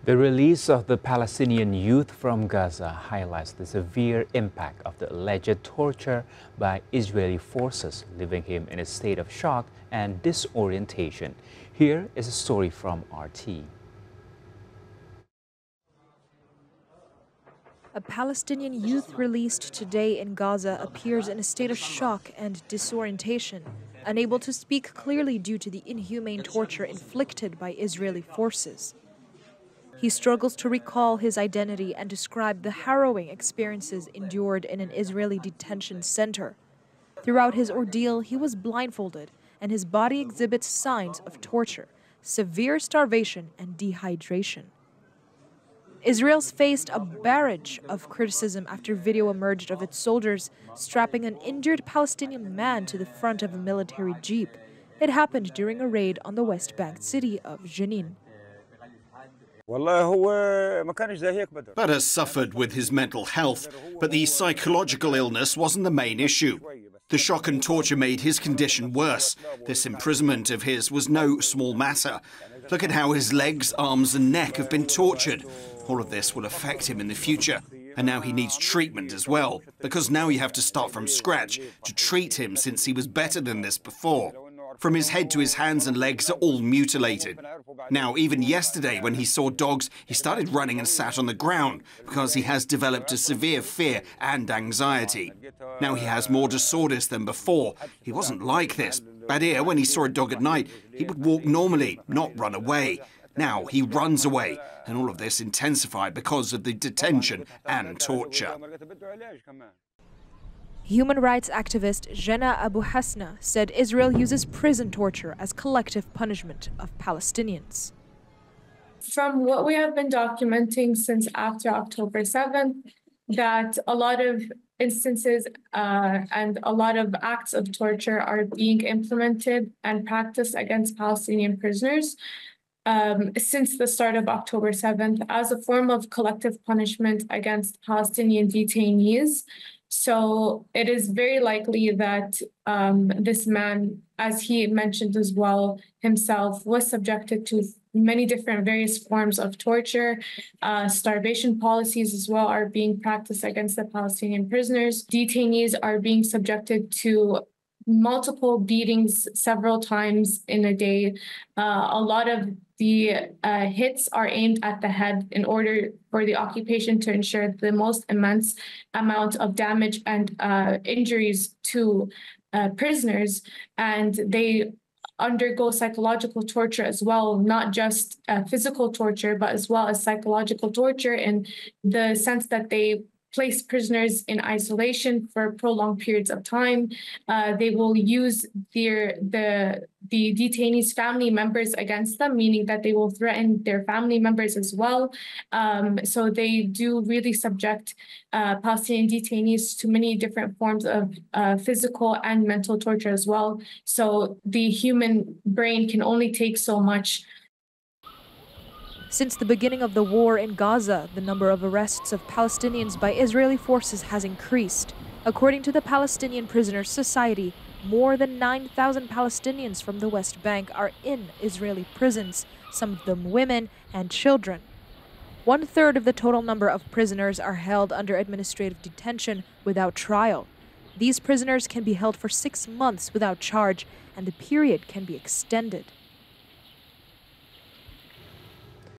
The release of the Palestinian youth from Gaza highlights the severe impact of the alleged torture by Israeli forces, leaving him in a state of shock and disorientation. Here is a story from RT. A Palestinian youth released today in Gaza appears in a state of shock and disorientation, unable to speak clearly due to the inhumane torture inflicted by Israeli forces. He struggles to recall his identity and describe the harrowing experiences endured in an Israeli detention center. Throughout his ordeal, he was blindfolded, and his body exhibits signs of torture, severe starvation, and dehydration. Israel's faced a barrage of criticism after video emerged of its soldiers strapping an injured Palestinian man to the front of a military jeep. It happened during a raid on the West Bank city of Jenin. Badr suffered with his mental health, but the psychological illness wasn't the main issue. The shock and torture made his condition worse. This imprisonment of his was no small matter. Look at how his legs, arms and neck have been tortured. All of this will affect him in the future. And now he needs treatment as well, because now you have to start from scratch to treat him since he was better than this before. From his head to his hands and legs are all mutilated. Now, even yesterday when he saw dogs, he started running and sat on the ground because he has developed a severe fear and anxiety. Now he has more disorders than before. He wasn't like this. Badr, when he saw a dog at night, he would walk normally, not run away. Now he runs away, and all of this intensified because of the detention and torture. Human rights activist Jena Abu Hasna said Israel uses prison torture as collective punishment of Palestinians. From what we have been documenting since after October 7th, that a lot of instances and a lot of acts of torture are being implemented and practiced against Palestinian prisoners since the start of October 7th as a form of collective punishment against Palestinian detainees. So it is very likely that this man, as he mentioned as well himself, was subjected to many different various forms of torture. Starvation policies as well are being practiced against the Palestinian prisoners. Detainees are being subjected to multiple beatings several times in a day. A lot of the hits are aimed at the head in order for the occupation to ensure the most immense amount of damage and injuries to prisoners. And they undergo psychological torture as well, not just physical torture, but as well as psychological torture in the sense that they place prisoners in isolation for prolonged periods of time. They will use the detainees' family members against them, meaning that they will threaten their family members as well. So they do really subject Palestinian detainees to many different forms of physical and mental torture as well. So the human brain can only take so much. Since the beginning of the war in Gaza, the number of arrests of Palestinians by Israeli forces has increased. According to the Palestinian Prisoners Society, more than 9,000 Palestinians from the West Bank are in Israeli prisons, some of them women and children. 1/3 of the total number of prisoners are held under administrative detention without trial. These prisoners can be held for 6 months without charge, and the period can be extended.